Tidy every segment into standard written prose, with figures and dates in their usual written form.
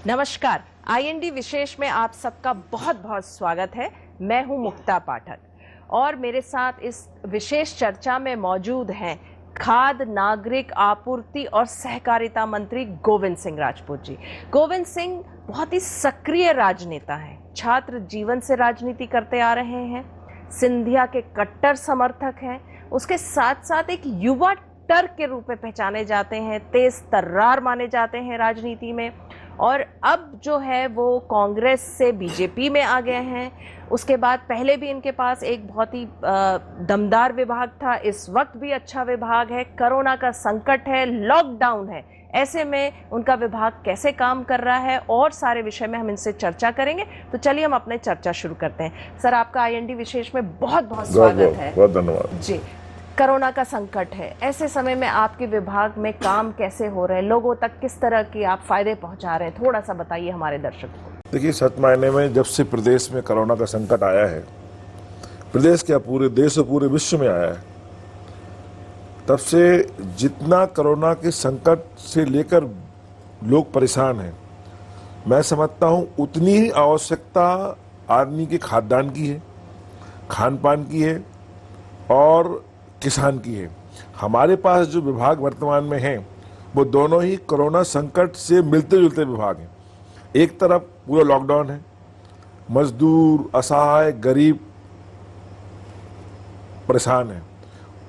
नमस्कार, आईएनडी विशेष में आप सबका बहुत बहुत स्वागत है। मैं हूं मुक्ता पाठक और मेरे साथ इस विशेष चर्चा में मौजूद हैं खाद्य, नागरिक आपूर्ति और सहकारिता मंत्री गोविंद सिंह राजपूत जी। गोविंद सिंह बहुत ही सक्रिय राजनेता हैं, छात्र जीवन से राजनीति करते आ रहे हैं, सिंधिया के कट्टर समर्थक हैं, उसके साथ साथ एक युवा टर्क के रूप में पहचाने जाते हैं, तेज तर्रार माने जाते हैं राजनीति में, और अब जो है वो कांग्रेस से बीजेपी में आ गए हैं। उसके बाद पहले भी इनके पास एक बहुत ही दमदार विभाग था, इस वक्त भी अच्छा विभाग है। कोरोना का संकट है, लॉकडाउन है, ऐसे में उनका विभाग कैसे काम कर रहा है और सारे विषय में हम इनसे चर्चा करेंगे। तो चलिए हम अपने चर्चा शुरू करते हैं। सर, आपका आईएनडी विशेष में बहुत बहुत स्वागत है। बहुत धन्यवाद जी। कोरोना का संकट है, ऐसे समय में आपके विभाग में काम कैसे हो रहे हैं, लोगों तक किस तरह की आप फायदे पहुंचा रहे हैं, थोड़ा सा बताइए हमारे दर्शकों को। देखिए, सच मायने में जब से प्रदेश में कोरोना का संकट आया है, प्रदेश क्या पूरे देश और पूरे विश्व में आया है, तब से जितना कोरोना के संकट से लेकर लोग परेशान हैं, मैं समझता हूं उतनी ही आवश्यकता आदमी के खाद्यान्न की है, खान पान की है और किसान की है। हमारे पास जो विभाग वर्तमान में हैं वो दोनों ही कोरोना संकट से मिलते जुलते विभाग हैं। एक तरफ पूरा लॉकडाउन है, मजदूर, असहाय, गरीब परेशान है,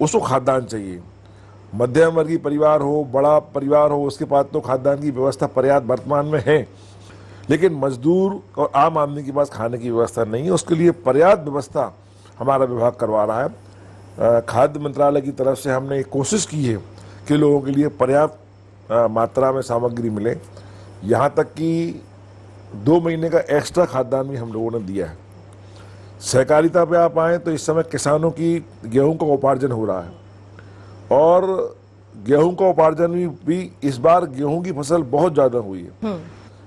उसको खाद्यान्न चाहिए। मध्यम वर्गीय परिवार हो, बड़ा परिवार हो, उसके पास तो खाद्यान्न की व्यवस्था पर्याप्त वर्तमान में है, लेकिन मजदूर और आम आदमी के पास खाने की व्यवस्था नहीं है। उसके लिए पर्याप्त व्यवस्था हमारा विभाग करवा रहा है। खाद्य मंत्रालय की तरफ से हमने एक कोशिश की है कि लोगों के लिए पर्याप्त मात्रा में सामग्री मिले। यहाँ तक कि 2 महीने का एक्स्ट्रा खाद्यान्न भी हम लोगों ने दिया है। सहकारिता पे आप आएँ तो इस समय किसानों की गेहूं का उपार्जन हो रहा है और गेहूं का उपार्जन भी इस बार गेहूं की फसल बहुत ज़्यादा हुई है।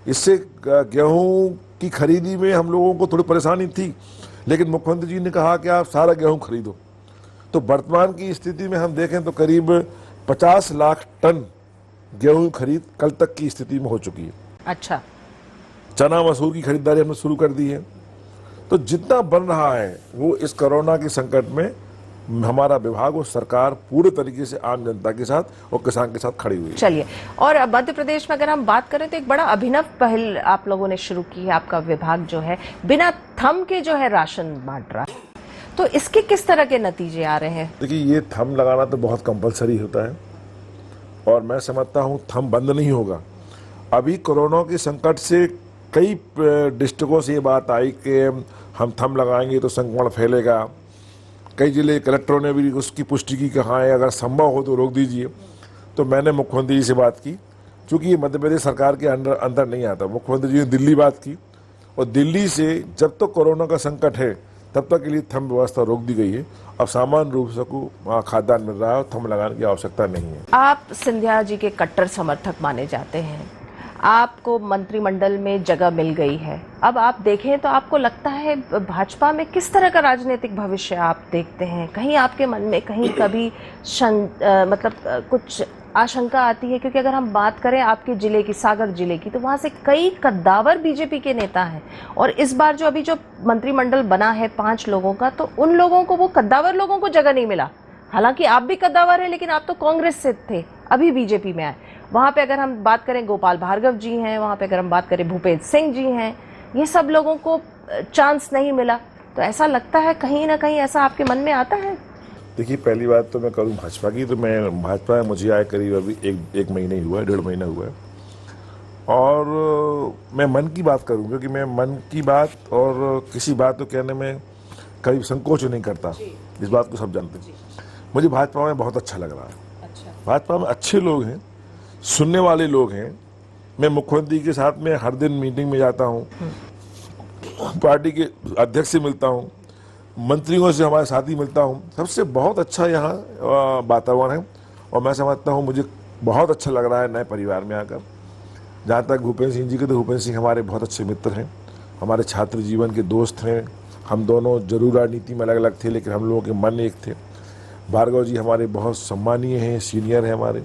इससे गेहूं की खरीदी में हम लोगों को थोड़ी परेशानी थी, लेकिन मुख्यमंत्री जी ने कहा कि आप सारा गेहूं खरीदो। तो वर्तमान की स्थिति में हम देखें तो करीब 50 लाख टन गेहूं खरीद कल तक की स्थिति में हो चुकी है। अच्छा। चना मसूर की खरीदारी हमने शुरू कर दी है। तो जितना बन रहा है वो इस कोरोना के संकट में हमारा विभाग और सरकार पूरे तरीके से आम जनता के साथ और किसान के साथ खड़ी हुई है। चलिए, और मध्य प्रदेश में अगर हम बात करें तो एक बड़ा अभिनव पहल आप लोगों ने शुरू की है। आपका विभाग जो है बिना थम के जो है राशन बांट रहा है, तो इसके किस तरह के नतीजे आ रहे हैं? देखिए, ये थंब लगाना तो बहुत कंपलसरी होता है और मैं समझता हूँ थंब बंद नहीं होगा। अभी कोरोना के संकट से कई डिस्ट्रिक्टों से ये बात आई कि हम थंब लगाएंगे तो संक्रमण फैलेगा। कई जिले कलेक्टरों ने भी उसकी पुष्टि की, कहा है अगर संभव हो तो रोक दीजिए। तो मैंने मुख्यमंत्री जी से बात की, क्योंकि ये मध्य प्रदेश सरकार के अंदर नहीं आता। मुख्यमंत्री जी ने दिल्ली बात की और दिल्ली से जब तक कोरोना का संकट है तब तक के लिए थंब व्यवस्था रोक दी गई है। अब सामान्य रूप से को खाद्यान्न मिल रहा है और थंब लगाने की आवश्यकता नहीं है। आप सिंधिया जी के कट्टर समर्थक माने जाते हैं, आपको मंत्रिमंडल में जगह मिल गई है। अब आप देखें तो आपको लगता है भाजपा में किस तरह का राजनीतिक भविष्य आप देखते हैं? कहीं आपके मन में कहीं कभी कुछ आशंका आती है? क्योंकि अगर हम बात करें आपके जिले की, सागर जिले की, तो वहाँ से कई कद्दावर बीजेपी के नेता हैं और इस बार जो अभी जो मंत्रिमंडल बना है 5 लोगों का, तो उन लोगों को, वो कद्दावर लोगों को जगह नहीं मिला। हालांकि आप भी कद्दावर हैं, लेकिन आप तो कांग्रेस से थे, अभी बीजेपी में आए। वहाँ पे अगर हम बात करें गोपाल भार्गव जी हैं, वहाँ पे अगर हम बात करें भूपेंद्र सिंह जी हैं, ये सब लोगों को चांस नहीं मिला। तो ऐसा लगता है कहीं ना कहीं ऐसा आपके मन में आता है? देखिए, पहली बात तो मैं करूँ भाजपा की, तो मैं भाजपा में मुझे आए करीब अभी एक महीने ही हुआ है, 1.5 महीना हुआ है। और मैं मन की बात करूँ, क्योंकि मैं मन की बात और किसी बात को कहने में कभी संकोच नहीं करता, इस बात को सब जानते हैं। मुझे भाजपा में बहुत अच्छा लग रहा है। अच्छा। भाजपा में अच्छे लोग हैं, सुनने वाले लोग हैं। मैं मुख्यमंत्री के साथ में हर दिन मीटिंग में जाता हूँ, पार्टी के अध्यक्ष से मिलता हूँ, मंत्रियों से हमारे साथी मिलता हूँ। सबसे बहुत अच्छा यहाँ वातावरण है और मैं समझता हूँ मुझे बहुत अच्छा लग रहा है नए परिवार में आकर। जहाँ तक भूपेंद्र सिंह जी के, तो भूपेंद्र सिंह हमारे बहुत अच्छे मित्र हैं, हमारे छात्र जीवन के दोस्त हैं। हम दोनों जरूर राजनीति में अलग अलग थे, लेकिन हम लोगों के मन एक थे। भार्गव जी हमारे बहुत सम्मानीय हैं, सीनियर हैं हमारे।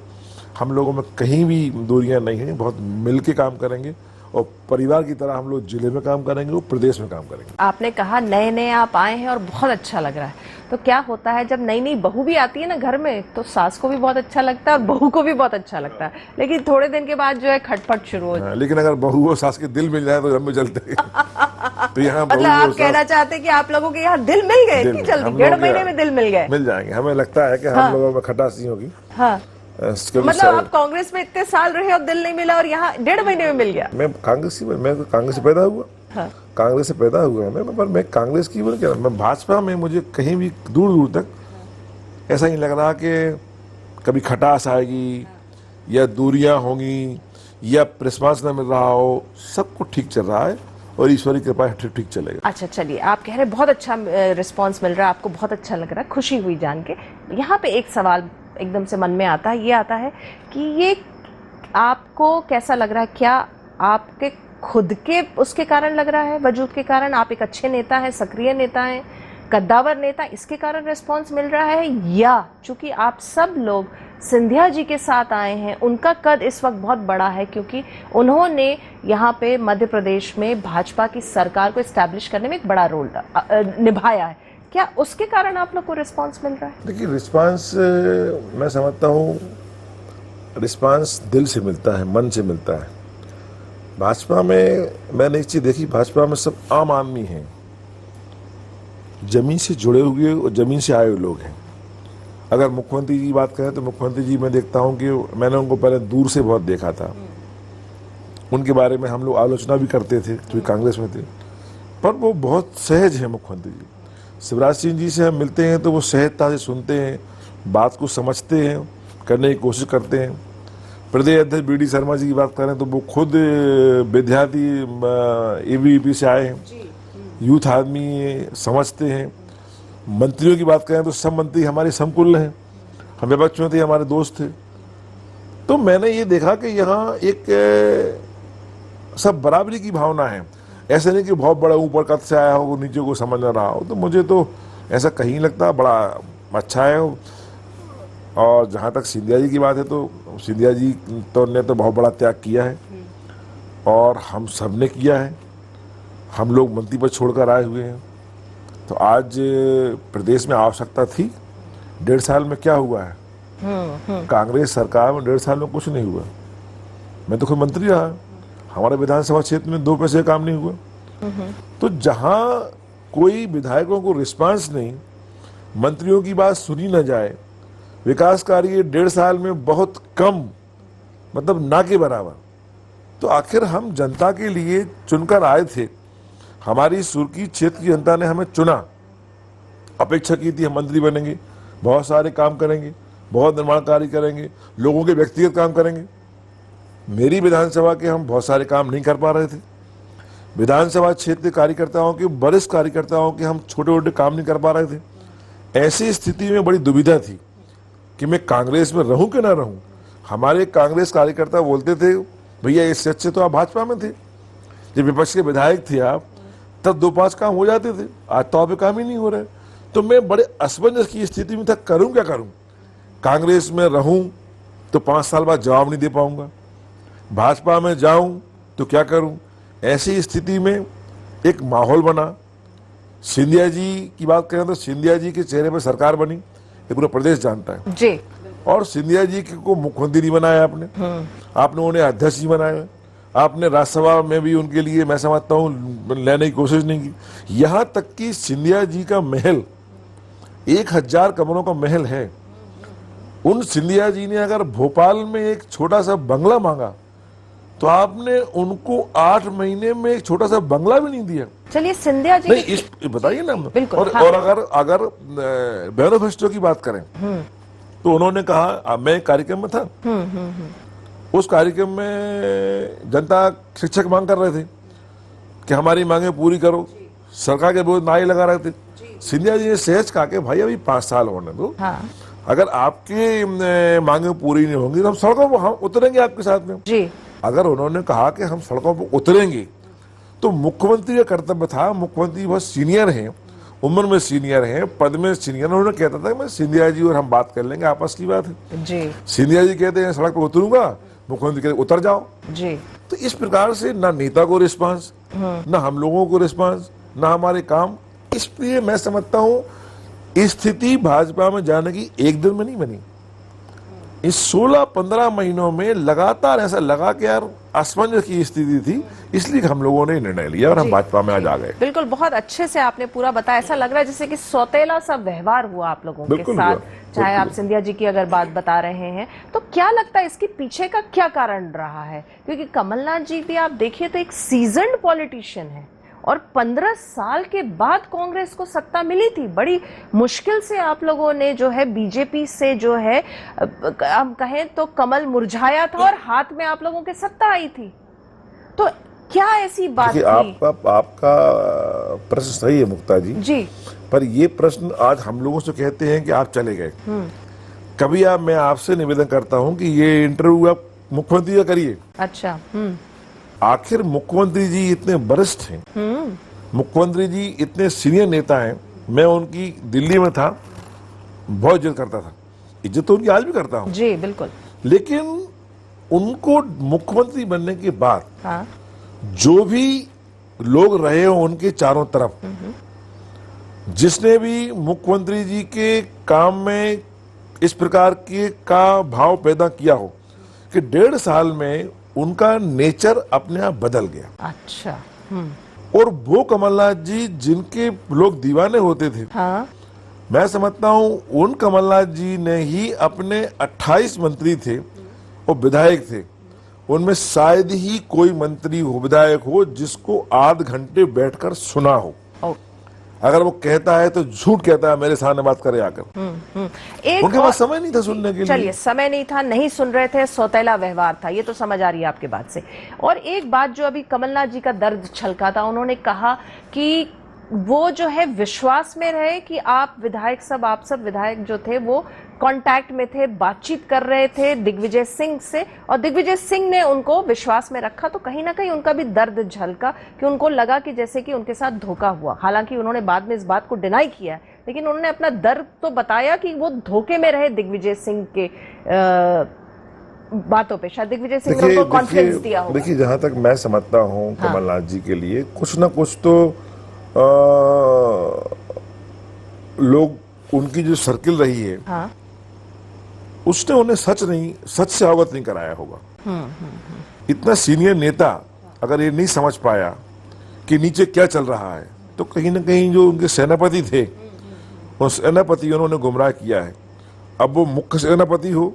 हम लोगों में कहीं भी दूरियां नहीं हैं, बहुत मिल के काम करेंगे और परिवार की तरह हम लोग जिले में काम करेंगे, वो प्रदेश में काम करेंगे। आपने कहा नए नए आप आए हैं और बहुत अच्छा लग रहा है, तो क्या होता है जब नई नई बहू भी आती है ना घर में, तो सास को भी बहुत अच्छा लगता है और बहू को भी बहुत अच्छा लगता है, लेकिन थोड़े दिन के बाद जो है खटपट शुरू हो जाती है। लेकिन अगर बहू और सास के दिल मिल जाए तो हम चलते हैं। तो यहाँ मतलब आप कहना चाहते हैं कि आप लोगों के यहाँ दिल मिल गए इतनी जल्दी, 1.5 महीने में दिल मिल गए? मिल जाएंगे, हमें लगता है कि हम लोगों में खटास नहीं होगी। हाँ, मतलब आप कांग्रेस में इतने साल रहे और दिल नहीं मिला और यहाँ 1.5 महीने में मिल गया? मैं कांग्रेस से पैदा हुआ। हाँ। कांग्रेस से पैदा हुआ मैं, पर मैं कांग्रेस की बोल क्या, मैं भाजपा में मुझे कहीं भी दूर दूर तक ऐसा नहीं लग रहा कि कभी खटास आएगी या दूरियां होंगी या रिस्पांस न मिल रहा हो। सब कुछ ठीक चल रहा है और ईश्वरी कृपा ठीक ठीक चलेगा। अच्छा, चलिए, आप कह रहे हैं बहुत अच्छा रिस्पांस मिल रहा है, आपको बहुत अच्छा लग रहा है, खुशी हुई जान के। यहाँ पे एक सवाल एकदम से मन में आता है, ये आता है कि ये आपको कैसा लग रहा है? क्या आपके खुद के उसके कारण लग रहा है, वजूद के कारण? आप एक अच्छे नेता हैं, सक्रिय नेता हैं, कद्दावर नेता, इसके कारण रिस्पांस मिल रहा है? या चूंकि आप सब लोग सिंधिया जी के साथ आए हैं, उनका कद इस वक्त बहुत बड़ा है क्योंकि उन्होंने यहाँ पे मध्य प्रदेश में भाजपा की सरकार को एस्टैब्लिश करने में एक बड़ा रोल निभाया है, क्या उसके कारण आप लोग को रिस्पांस मिल रहा है? देखिए, रिस्पांस मैं समझता हूँ रिस्पांस दिल से मिलता है, मन से मिलता है। भाजपा में मैंने एक चीज देखी, भाजपा में सब आम आदमी हैं, जमीन से जुड़े हुए और जमीन से आए हुए लोग हैं। अगर मुख्यमंत्री जी की बात करें तो मुख्यमंत्री जी मैं देखता हूं कि मैंने उनको पहले दूर से बहुत देखा था, उनके बारे में हम लोग आलोचना भी करते थे क्योंकि कांग्रेस में थे, पर वो बहुत सहज है मुख्यमंत्री जी। शिवराज सिंह जी से हम मिलते हैं तो वो सहजता से सुनते हैं, बात को समझते हैं, करने की कोशिश करते हैं। प्रदेश अध्यक्ष बी डी शर्मा जी की बात करें तो वो खुद विद्यार्थी एबीवीपी से आए हैं, यूथ आदमी, समझते हैं। मंत्रियों की बात करें तो सब मंत्री हमारे समकुल्य हैं, हम विपक्ष में थे, हमारे दोस्त थे। तो मैंने ये देखा कि यहाँ एक सब बराबरी की भावना है, ऐसे नहीं कि बहुत बड़ा ऊपर कद से आया हो नीचे को समझ ना रहा हो। तो मुझे तो ऐसा कहीं लगता, बड़ा अच्छा है। और जहाँ तक सिंधिया जी की बात है तो सिंधिया जी ने तो बहुत बड़ा त्याग किया है और हम सब ने किया है, हम लोग मंत्री पर छोड़कर आए हुए हैं। तो आज प्रदेश में आवश्यकता थी। 1.5 साल में क्या हुआ है? कांग्रेस सरकार में 1.5 साल में कुछ नहीं हुआ। मैं तो खुद मंत्री रहा, हमारे विधानसभा क्षेत्र में 2 पैसे काम नहीं हुआ। तो जहां कोई विधायकों को रिस्पांस नहीं, मंत्रियों की बात सुनी न जाए, विकास कार्य 1.5 साल में बहुत कम, मतलब ना के बराबर, तो आखिर हम जनता के लिए चुनकर आए थे। हमारी सुर्खी क्षेत्र की जनता ने हमें चुना, अपेक्षा की थी हम मंत्री बनेंगे, बहुत सारे काम करेंगे, बहुत निर्माण कार्य करेंगे, लोगों के व्यक्तिगत काम करेंगे। मेरी विधानसभा के हम बहुत सारे काम नहीं कर पा रहे थे। विधानसभा क्षेत्र कार्यकर्ताओं के, वरिष्ठ कार्यकर्ताओं के हम छोटे छोटे काम नहीं कर पा रहे थे। ऐसी स्थिति में बड़ी दुविधा थी कि मैं कांग्रेस में रहूं कि ना रहूं। हमारे कांग्रेस कार्यकर्ता बोलते थे, भैया इससे अच्छे तो आप भाजपा में थे, जब विपक्ष के विधायक थे आप, तब 2-5 काम हो जाते थे, आज तो आप काम ही नहीं हो रहे। तो मैं बड़े असमंजस की स्थिति में था, करूं क्या करूं। कांग्रेस में रहूं तो 5 साल बाद जवाब नहीं दे पाऊंगा, भाजपा में जाऊं तो क्या करूं। ऐसी स्थिति में एक माहौल बना। सिंधिया जी की बात करें तो सिंधिया जी के चेहरे पर सरकार बनी, ये पूरा प्रदेश जानता है जी। और सिंधिया जी को मुख्यमंत्री नहीं बनाया आपने उन्हें अध्यक्ष जी बनाया, आपने राज्यसभा में भी उनके लिए मैं समझता हूँ लेने की कोशिश नहीं की। यहाँ तक कि सिंधिया जी का महल 1000 कमरों का महल है। उन सिंधिया जी ने अगर भोपाल में एक छोटा सा बंगला मांगा तो आपने उनको 8 महीने में एक छोटा सा बंगला भी नहीं दिया। चलिए सिंधिया जी नहीं, इस बताइए ना। और अगर मैनिफेस्टो की बात करें तो उन्होंने कहा, मैं कार्यक्रम में था, उस कार्यक्रम में जनता शिक्षक मांग कर रहे थे कि हमारी मांगे पूरी करो, सरकार के विरोध नारे लगा रहे थे। सिंधिया जी ने सहज कहा कि भाई अभी 5 साल होने दो, अगर आपकी मांगे पूरी नहीं होंगी तो हम सड़कों पर हम उतरेंगे आपके साथ में जी। अगर उन्होंने कहा कि हम सड़कों पर उतरेंगे तो मुख्यमंत्री का कर्तव्य था, मुख्यमंत्री बहुत सीनियर हैं, उम्र में सीनियर हैं, पद में सीनियर, उन्होंने कहता था मैं सिंधिया जी और हम बात कर लेंगे, आपस की बात है जी। सिंधिया जी कहते हैं सड़क पर उतरूंगा, मुख्यमंत्री कहते उतर जाओ जी। तो इस प्रकार से ना नेता को रिस्पांस, ना हम लोगों को रिस्पांस, ना हमारे काम। इसलिए मैं समझता हूं स्थिति भाजपा में जाने की एक दिन में नहीं बनी। इस 16-15 महीनों में लगातार ऐसा लगा कि यार असमंजस की स्थिति थी, इसलिए हम लोगों ने निर्णय लिया और हम भाजपा में आज आ गए। बिल्कुल, बहुत अच्छे से आपने पूरा बताया। ऐसा लग रहा है जैसे कि सौतेला सा व्यवहार हुआ आप लोगों के साथ, चाहे आप सिंधिया जी की अगर बात बता रहे हैं। तो क्या लगता है इसके पीछे का क्या कारण रहा है? क्योंकि कमलनाथ जी भी आप देखिए तो एक सीजन्ड पॉलिटिशियन है और 15 साल के बाद कांग्रेस को सत्ता मिली थी। बड़ी मुश्किल से आप लोगों ने जो है बीजेपी से जो है हम कहें तो कमल मुरझाया था और हाथ में आप लोगों के सत्ता आई थी। तो क्या ऐसी बात थी? आपका प्रश्न सही है मुक्ता जी, पर ये प्रश्न आज हम लोगों से कहते हैं कि आप चले गए। कभी मैं आपसे निवेदन करता हूं कि ये इंटरव्यू आप मुख्यमंत्री का करिए। अच्छा। आखिर मुख्यमंत्री जी इतने वरिष्ठ हैं, मुख्यमंत्री जी इतने सीनियर नेता हैं। मैं उनकी दिल्ली में था, बहुत इज्जत करता था, इज्जत तो उनकी आज भी करता हूं जी बिल्कुल। लेकिन उनको मुख्यमंत्री बनने के बाद हाँ। जो भी लोग रहे हो उनके चारों तरफ, जिसने भी मुख्यमंत्री जी के काम में इस प्रकार के का भाव पैदा किया हो कि 1.5 साल में उनका नेचर अपने आप बदल गया। अच्छा। और वो कमलनाथ जी जिनके लोग दीवाने होते थे, हाँ। मैं समझता हूं उन कमलनाथ जी ने ही अपने 28 मंत्री थे और विधायक थे, उनमें शायद ही कोई मंत्री हो, विधायक हो, जिसको आध घंटे बैठकर सुना हो। अगर वो कहता है तो झूठ कहता है, मेरे सामने बात करे आकर। उनके पास समय नहीं था सुनने के लिए। चलिए, समय नहीं था, नहीं सुन रहे थे, सौतेला व्यवहार था, ये तो समझ आ रही है आपके बात से। और एक बात जो अभी कमलनाथ जी का दर्द छलका था, उन्होंने कहा कि वो जो है विश्वास में रहे कि आप विधायक सब, आप सब विधायक जो थे वो कांटेक्ट में थे, बातचीत कर रहे थे दिग्विजय सिंह से, और दिग्विजय सिंह ने उनको विश्वास में रखा। तो कहीं ना कहीं उनका भी दर्द झलका कि उनको लगा कि जैसे कि उनके साथ धोखा हुआ। हालांकि उन्होंने बाद में इस बात को डिनाई किया, लेकिन उन्होंने अपना दर्द तो बताया कि वो धोखे में रहे दिग्विजय सिंह के बातों पे। शायद दिग्विजय सिंह ने उनको कॉन्फिडेंस दिया होगा। देखिए, जहां तक मैं समझता हूं कमलनाथ जी के लिए कुछ ना कुछ तो लोग, उनकी जो सर्किल रही है, हाँ। उसने उन्हें सच से अवगत नहीं कराया होगा। इतना सीनियर नेता अगर ये नहीं समझ पाया कि नीचे क्या चल रहा है, तो कहीं ना कहीं जो उनके सेनापति थे, उन सेनापतियों ने उन्हें गुमराह किया है। अब वो मुख्य सेनापति हो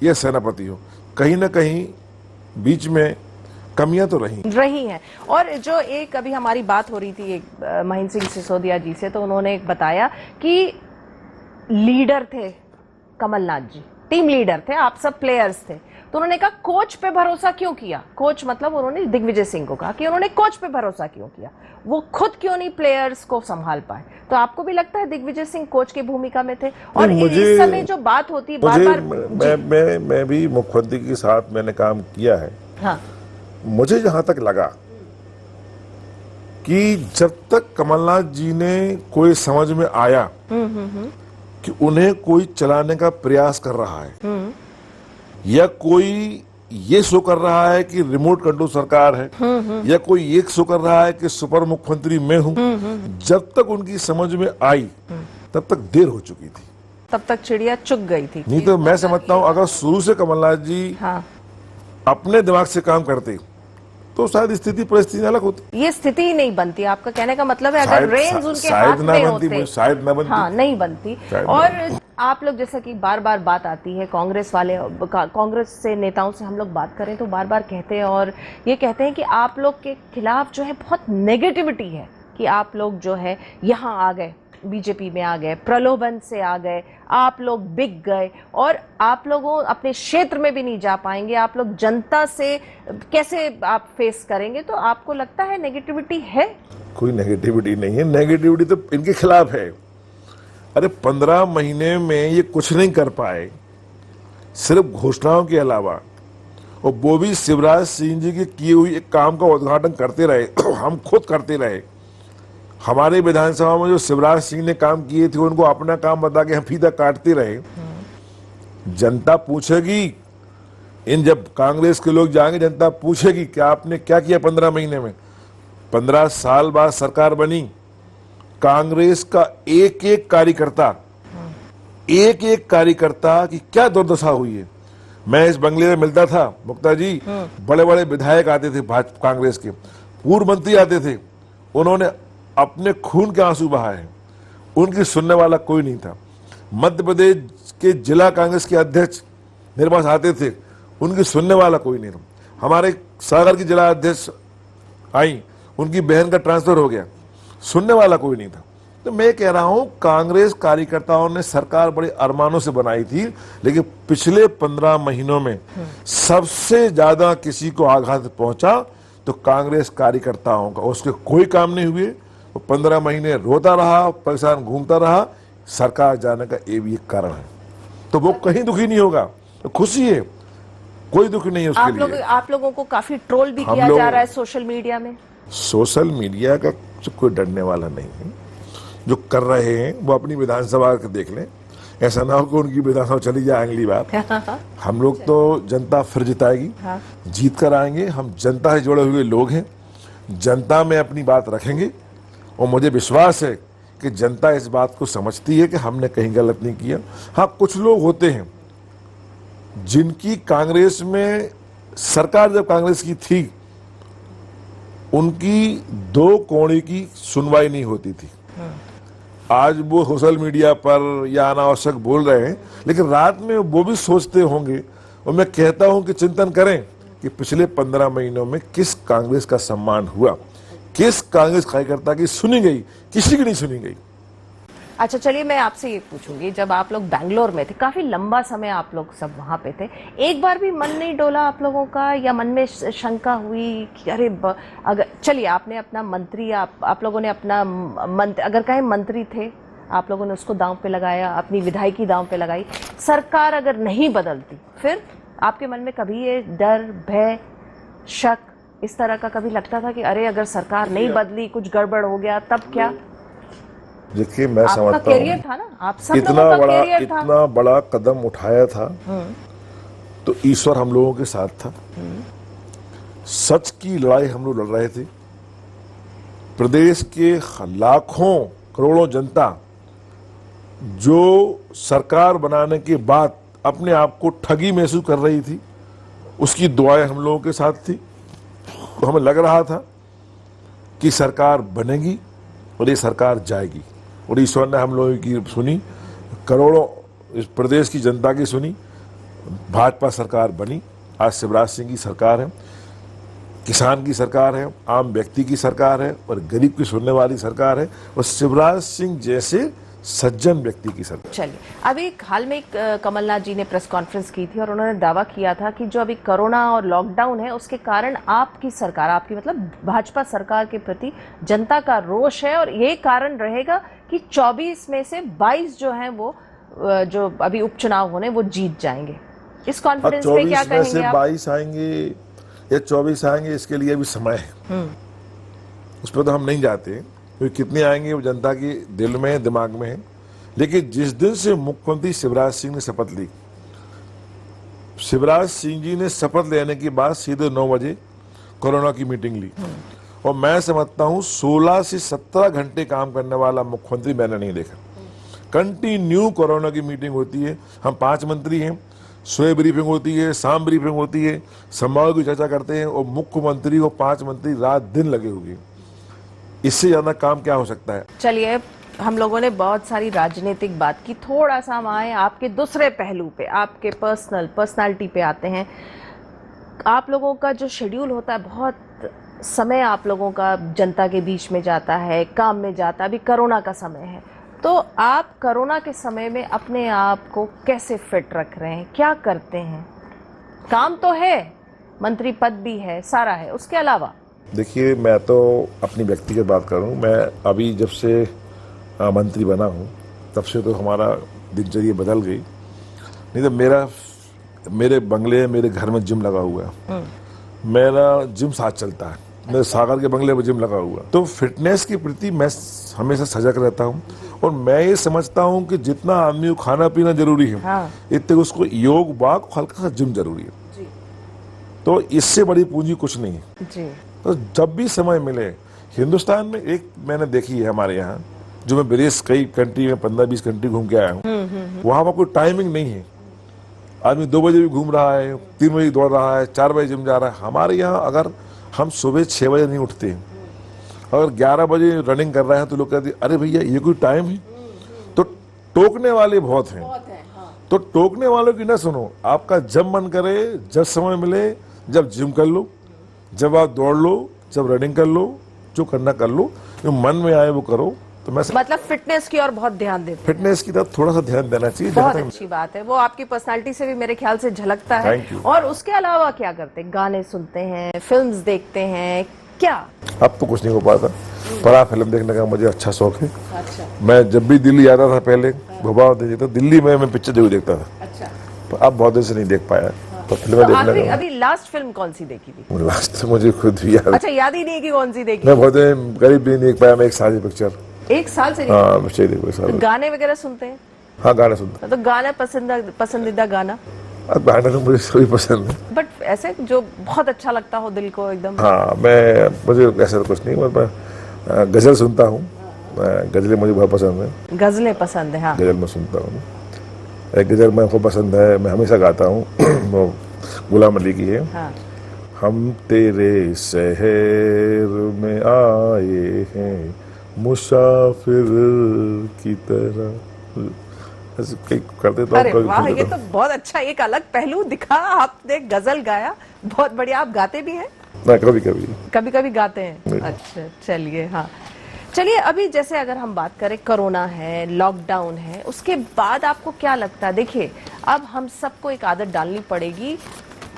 या सेनापति हो, कहीं ना कहीं बीच में कमियां तो रही हैं। और जो एक अभी हमारी बात हो रही थी एक महेंद्र सिंह सिसोदिया जी से, तो उन्होंने एक बताया कि लीडर थे कमलनाथ जी, टीम लीडर थे, आप सब प्लेयर्स थे। तो उन्होंने कहा कोच पे भरोसा क्यों किया? कोच मतलब उन्होंने दिग्विजय सिंह को कहा कि उन्होंने कोच पे भरोसा क्यों किया, वो खुद क्यों नहीं प्लेयर्स को संभाल पाए? तो आपको भी लगता है दिग्विजय सिंह कोच की भूमिका में थे? और इस समय जो बात होती है बार-बार, मैं भी मुख्यमंत्री के साथ मैंने काम किया है। हाँ। मुझे जहां तक लगा कि जब तक कमलनाथ जी ने कोई समझ में आया कि उन्हें कोई चलाने का प्रयास कर रहा है या कोई ये शो कर रहा है कि रिमोट कंट्रोल सरकार है, या कोई ये शो कर रहा है कि सुपर मुख्यमंत्री मैं हूं, जब तक उनकी समझ में आई तब तक देर हो चुकी थी, तब तक चिड़िया चुग गई थी। नहीं तो मैं समझता हूं अगर शुरू से कमलनाथ जी अपने दिमाग से काम करते तो शायद स्थिति परिस्थिति अलग होती। ये स्थिति ही नहीं बनती, आपका कहने का मतलब है अगर रेंज उनके हाथ में होते, शायद ना बनती। हाँ, नहीं बनती। और आप लोग जैसा कि बार बार बात आती है, कांग्रेस वाले, कांग्रेस से नेताओं से हम लोग बात करें तो बार बार कहते हैं, और ये कहते हैं कि आप लोग के खिलाफ जो है बहुत नेगेटिविटी है, कि आप लोग जो है यहाँ आ गए, बीजेपी में आ गए, प्रलोभन से आ गए, आप लोग बिक गए और आप लोगों अपने क्षेत्र में भी नहीं जा पाएंगे, आप लोग जनता से कैसे आप फेस करेंगे? तो आपको लगता है नेगेटिविटी है? कोई नेगेटिविटी नहीं है, नेगेटिविटी तो इनके खिलाफ है। अरे 15 महीने में ये कुछ नहीं कर पाए सिर्फ घोषणाओं के अलावा, और वो भी शिवराज सिंह जी के किए हुए एक काम का उद्घाटन करते रहे, हम खुद करते रहे। हमारे विधानसभा में जो शिवराज सिंह ने काम किए थे उनको अपना काम बता के हम फीता काटते रहे। जनता पूछेगी इन जब कांग्रेस के लोग जाएंगे, जनता पूछेगी कि आपने क्या किया 15 महीने में। 15 साल बाद सरकार बनी, कांग्रेस का एक एक कार्यकर्ता की क्या दुर्दशा हुई है। मैं इस बंगले में मिलता था मुक्ता जी, बड़े बड़े विधायक आते थे भाजपा कांग्रेस के, पूर्व मंत्री आते थे, उन्होंने अपने खून के आंसू बहाए हैं, उनकी सुनने वाला कोई नहीं था। मध्य प्रदेश के जिला कांग्रेस के अध्यक्ष मेरे पास आते थे, उनकी सुनने वाला कोई नहीं था। हमारे सागर की जिला अध्यक्ष आई, उनकी बहन का ट्रांसफर हो गया, सुनने वाला कोई नहीं था। तो मैं कह रहा हूं कांग्रेस कार्यकर्ताओं ने सरकार बड़े अरमानों से बनाई थी, लेकिन पिछले 15 महीनों में सबसे ज्यादा किसी को आघात पहुंचा तो कांग्रेस कार्यकर्ताओं का। उसके कोई काम नहीं हुए, वो 15 महीने रोता रहा, परेशान घूमता रहा। सरकार जाने का ये भी एक कारण है। तो वो कहीं दुखी नहीं होगा, तो खुशी है, कोई दुखी नहीं है उसके लिए। आप लोगों को काफी ट्रोल भी किया जा रहा है सोशल मीडिया में। सोशल मीडिया का कोई डरने वाला नहीं है। जो कर रहे हैं वो अपनी विधानसभा के देख लें, ऐसा ना हो कि उनकी विधानसभा चली जाए अगली बार। हम लोग तो जनता फिर जिताएगी, जीत कर आएंगे। हम जनता से जुड़े हुए लोग हैं, जनता में अपनी बात रखेंगे और मुझे विश्वास है कि जनता इस बात को समझती है कि हमने कहीं गलत नहीं किया। हाँ, कुछ लोग होते हैं जिनकी कांग्रेस में सरकार जब कांग्रेस की थी, उनकी दो कौड़ी की सुनवाई नहीं होती थी। आज वो सोशल मीडिया पर या अनावश्यक बोल रहे हैं, लेकिन रात में वो भी सोचते होंगे। और मैं कहता हूं कि चिंतन करें कि पिछले 15 महीनों में किस कांग्रेस का सम्मान हुआ, किस कांग्रेस कार्यकर्ता की सुनी गई, किसी की नहीं सुनी गई। अच्छा, चलिए मैं आपसे ये पूछूंगी, जब आप लोग बैंगलोर में थे, काफी लंबा समय आप लोग सब वहां पे थे, एक बार भी मन नहीं डोला आप लोगों का, या मन में शंका हुई कि अरे अगर चलिए आपने अपना मंत्री, आप लोगों ने अपना अगर कहें मंत्री थे, आप लोगों ने उसको दांव पे लगाया, अपनी विधायकी दांव पे लगाई, सरकार अगर नहीं बदलती, फिर आपके मन में कभी ये डर, भय, शक इस तरह का कभी लगता था कि अरे अगर सरकार नहीं बदली, कुछ गड़बड़ हो गया, तब क्या? देखिए, मैं समझता हूँ था ना, आप सब लोगों का कैरियर था। इतना बड़ा कदम उठाया था तो ईश्वर हम लोगों के साथ था। सच की लड़ाई हम लोग लड़ रहे थे। प्रदेश के लाखों करोड़ों जनता जो सरकार बनाने के बाद अपने आप को ठगी महसूस कर रही थी, उसकी दुआएं हम लोगों के साथ थी। तो हमें लग रहा था कि सरकार बनेगी और ये सरकार जाएगी, और ईश्वर ने हम लोगों की सुनी, करोड़ों इस प्रदेश की जनता की सुनी। भाजपा सरकार बनी। आज शिवराज सिंह की सरकार है, किसान की सरकार है, आम व्यक्ति की सरकार है और गरीब की सुनने वाली सरकार है, और शिवराज सिंह जैसे सज्जन व्यक्ति की सरकार। चलिए, अभी हाल में कमलनाथ जी ने प्रेस कॉन्फ्रेंस की थी और उन्होंने दावा किया था कि जो अभी कोरोना और लॉकडाउन है, उसके कारण आपकी सरकार, आपकी मतलब भाजपा सरकार के प्रति जनता का रोष है, और ये कारण रहेगा कि 24 में से 22 जो हैं वो जो अभी उपचुनाव होने, वो जीत जाएंगे। इस कॉन्फ्रेंस में क्या कहेंगे आप? 22 आएंगे या 24 आएंगे, इसके लिए भी समय है, उस पर तो हम नहीं जाते, क्योंकि कितने आएंगे वो जनता के दिल में, दिमाग में है। लेकिन जिस दिन से मुख्यमंत्री शिवराज सिंह ने शपथ ली, शिवराज सिंह जी ने शपथ लेने के बाद सीधे 9 बजे कोरोना की मीटिंग ली, और मैं समझता हूं 16 से 17 घंटे काम करने वाला मुख्यमंत्री मैंने नहीं देखा। कंटिन्यू कोरोना की मीटिंग होती है। हम 5 मंत्री हैं, सुबह ब्रीफिंग होती है, शाम ब्रीफिंग होती है, संभाग की चर्चा करते हैं, और मुख्यमंत्री को 5 मंत्री रात दिन लगे हुए। इससे ज्यादा काम क्या हो सकता है? चलिए, हम लोगों ने बहुत सारी राजनीतिक बात की, थोड़ा सा हम आए आपके दूसरे पहलू पे, आपके पर्सनालिटी पे आते हैं। आप लोगों का जो शेड्यूल होता है, बहुत समय आप लोगों का जनता के बीच में जाता है, काम में जाता है। अभी कोरोना का समय है, तो आप कोरोना के समय में अपने आप को कैसे फिट रख रहे हैं, क्या करते हैं? काम तो है, मंत्री पद भी है, सारा है, उसके अलावा? देखिए, मैं तो अपनी व्यक्तिगत बात करूं, मैं अभी जब से मंत्री बना हूं, तब से तो हमारा दिनचर्या बदल गई। नहीं तो मेरे बंगले, मेरे घर में जिम लगा हुआ है, मेरा जिम साथ चलता है, मेरे सागर के बंगले में जिम लगा हुआ। तो फिटनेस के प्रति मैं हमेशा सजग रहता हूं, और मैं ये समझता हूं कि जितना आदमी को खाना पीना जरूरी है, इतने उसको योग, वाक, हल्का सा जिम जरूरी है। तो इससे बड़ी पूंजी कुछ नहीं है। जी। तो जब भी समय मिले, हिंदुस्तान में एक मैंने देखी है हमारे यहाँ, जो मैं विदेश कई कंट्री में 15-20 कंट्री घूम के आया हूँ, वहां पर कोई टाइमिंग नहीं है। आदमी 2 बजे भी घूम रहा है, 3 बजे दौड़ रहा है, 4 बजे जिम जा रहा है। हमारे यहाँ अगर हम सुबह 6 बजे नहीं उठते, अगर 11 बजे रनिंग कर रहे हैं तो लोग कहते हैं अरे भैया ये कोई टाइम है। तो टोकने वाले बहुत हैं। तो टोकने वालों की ना सुनो, आपका जब मन करे, जब समय मिले, जब जिम कर लो, जब आप दौड़ लो, जब रनिंग कर लो, जो करना कर लो, जो मन में आए वो करो। तो मैं मतलब फिटनेस की ओर बहुत ध्यान देते हैं। फिटनेस की तरफ थोड़ा सा ध्यान देना चाहिए। बहुत अच्छी बात है, वो आपकी पर्सनालिटी से भी मेरे ख्याल से झलकता है। Thank you. और उसके अलावा क्या करते हैं? गाने सुनते हैं, फिल्म्स देखते हैं, क्या? अब तो कुछ नहीं हो पाता, पर हाँ फिल्म देखने का मुझे अच्छा शौक है। अच्छा। मैं जब भी दिल्ली आता था, पहले भोपाल देखता, दिल्ली में मैं पिक्चर जरूर देखता था। अच्छा। पर अब बहुत देर से नहीं देख पाया, तो फिल्में तो देखने आखिरी का अभी लास्ट फिल्म कौन सी देखी थी? लास्ट मुझे खुद भी याद, अच्छा, याद ही नहीं कि कौन सी देखी। मैं बहुत करीब भी नहीं देख पाया। मैं एक साल की पिक्चर, 1 साल से नहीं। हाँ पिक्चर देखो साल। तो गाने वगैरह सुनते हैं? हाँ गाना सुनता तो गाना पसंदीदा गाना? हूँ। अब गाना तो मुझे सभी पसंद है। बट ऐसे जो बहुत अच्छा लगता हो दिल को एकदम? हाँ मुझे ऐसा तो कुछ नहीं, मैं गजल सुनता हूँ। गजलें मुझे बहुत पसंद है। गजलें पसंद है? हाँ। गजल मैं सुनता हूँ। एक गजल मैं को पसंद है, मैं हमेशा गाता हूँ। वो गुलाम अली की है। हाँ। हम तेरे शहर में आए हैं मुसाफिर की तरह, ऐसे करते तो अरे वाह, ये तो बहुत अच्छा, एक अलग पहलू दिखा आपने। गजल गाया, बहुत बढ़िया। आप गाते भी हैं? मैं कभी कभी कभी कभी गाते हैं। अच्छा, चलिए। हाँ, चलिए। अभी जैसे अगर हम बात करें, कोरोना है, लॉकडाउन है, उसके बाद आपको क्या लगता है? देखिए, अब हम सबको एक आदत डालनी पड़ेगी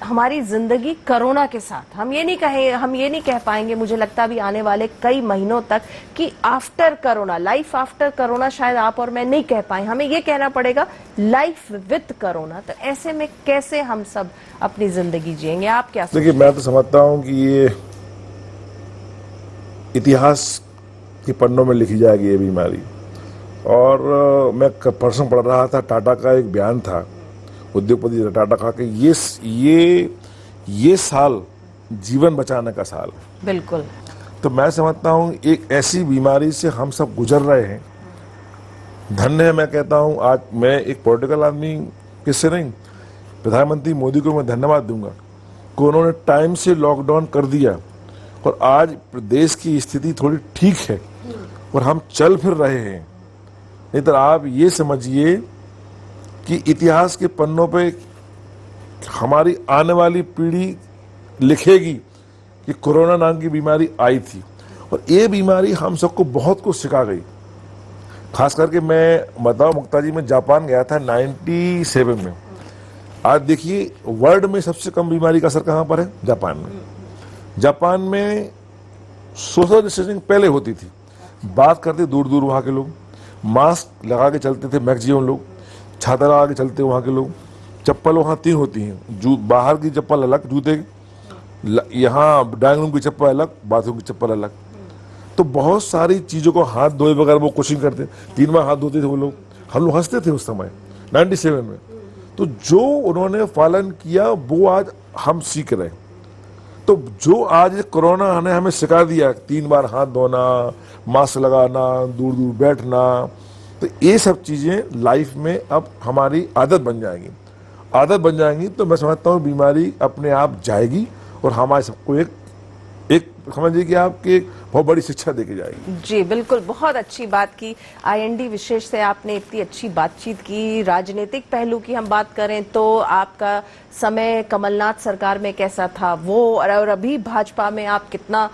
हमारी जिंदगी कोरोना के साथ। हम ये नहीं कह पाएंगे, मुझे लगता है अभी आने वाले कई महीनों तक, कि after corona, life after corona शायद आप और मैं नहीं कह पाए। हमें ये कहना पड़ेगा लाइफ विद कोरोना। तो ऐसे में कैसे हम सब अपनी जिंदगी जिएंगे? आप क्या सोचते हैं? देखिए, मैं तो समझता हूँ कि ये इतिहास के पन्नों में लिखी जाएगी ये बीमारी। और मैं परसों पढ़ रहा था, टाटा का एक बयान था, उद्योगपति टाटा का, कि ये साल जीवन बचाने का साल है। बिल्कुल। तो मैं समझता हूँ एक ऐसी बीमारी से हम सब गुजर रहे हैं। धन्य है, मैं कहता हूँ, आज मैं एक पॉलिटिकल आदमी किससे नहीं, प्रधानमंत्री मोदी को मैं धन्यवाद दूंगा कि उन्होंने टाइम से लॉकडाउन कर दिया और आज देश की स्थिति थोड़ी ठीक है और हम चल फिर रहे हैं। नहीं तो आप ये समझिए कि इतिहास के पन्नों पे हमारी आने वाली पीढ़ी लिखेगी कि कोरोना नाम की बीमारी आई थी और ये बीमारी हम सबको बहुत कुछ सिखा गई। खास करके मैं बताऊं, मुक्ता जी, मैं जापान गया था 97 में। आज देखिए वर्ल्ड में सबसे कम बीमारी का असर कहां पर है? जापान में। जापान में सोशल डिस्टेंसिंग पहले होती थी, बात करते दूर दूर वहां के लोग, मास्क लगा के चलते थे मैक्सिमम लोग, छाता लगा के चलते वहां के लोग, चप्पल वहां 3 होती हैं, बाहर की चप्पल अलग जूते, यहाँ ड्राइंग रूम की चप्पल अलग, बाथरूम की चप्पल अलग। तो बहुत सारी चीजों को हाथ धोए बगैर वो कोशिश करते, 3 बार हाथ धोते थे वो लोग। हम लोग हंसते थे उस समय 97 में। तो जो उन्होंने पालन किया वो आज हम सीख रहे हैं। तो जो आज कोरोना ने हमें सिखा दिया, 3 बार हाथ धोना, मास्क लगाना, दूर दूर बैठना, तो ये सब चीजें लाइफ में अब हमारी आदत बन जाएंगी। आदत बन जाएंगी तो मैं समझता हूँ बीमारी अपने आप जाएगी और हमारे सबको एक समझिए कि आपकी एक बहुत बड़ी शिक्षा देके जाएगी। जी बिल्कुल, बहुत अच्छी बात की। आईएनडी विशेष से आपने इतनी अच्छी बातचीत की। राजनीतिक पहलू की हम बात करें तो आपका समय कमलनाथ सरकार में कैसा था वो, और अभी भाजपा में आप कितना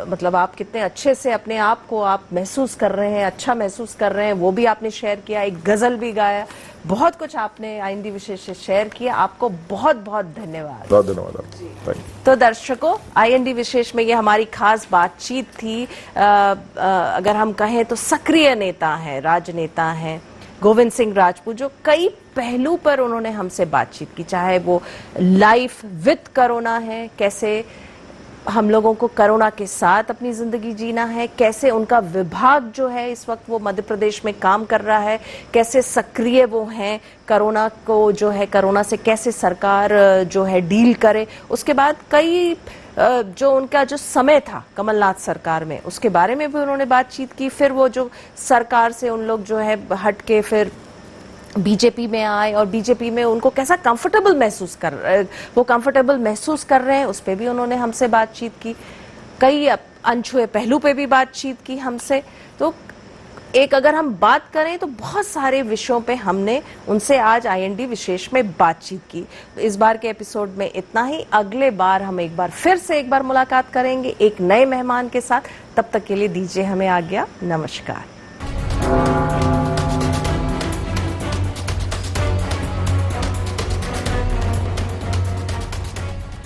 मतलब आप कितने अच्छे से अपने आप को आप महसूस कर रहे हैं, अच्छा महसूस कर रहे हैं, वो भी आपने शेयर किया। एक गजल भी गाया, बहुत कुछ आपने आईएनडी विशेष से शेयर किया। आपको बहुत बहुत धन्यवाद। बहुत धन्यवाद। तो दर्शकों, आईएनडी विशेष में ये हमारी खास बातचीत थी। अगर हम कहें तो सक्रिय नेता हैं, राजनेता हैं गोविंद सिंह राजपूत, जो कई पहलू पर उन्होंने हमसे बातचीत की, चाहे वो लाइफ विद कोरोना है, कैसे हम लोगों को कोरोना के साथ अपनी जिंदगी जीना है, कैसे उनका विभाग जो है इस वक्त वो मध्य प्रदेश में काम कर रहा है, कैसे सक्रिय वो हैं, कोरोना को जो है कोरोना से कैसे सरकार जो है डील करे। उसके बाद कई जो उनका जो समय था कमलनाथ सरकार में उसके बारे में भी उन्होंने बातचीत की। फिर वो जो सरकार से उन लोग जो है हट के फिर बीजेपी में आए और बीजेपी में उनको कैसा कंफर्टेबल महसूस कर रहे हैं उस पर भी उन्होंने हमसे बातचीत की। कई अनछुए पहलू पे भी बातचीत की हमसे। तो एक अगर हम बात करें तो बहुत सारे विषयों पे हमने उनसे आज आईएनडी विशेष में बातचीत की। तो इस बार के एपिसोड में इतना ही। अगले बार हम फिर से एक बार मुलाकात करेंगे एक नए मेहमान के साथ। तब तक के लिए दीजिए हमें आज्ञा। नमस्कार।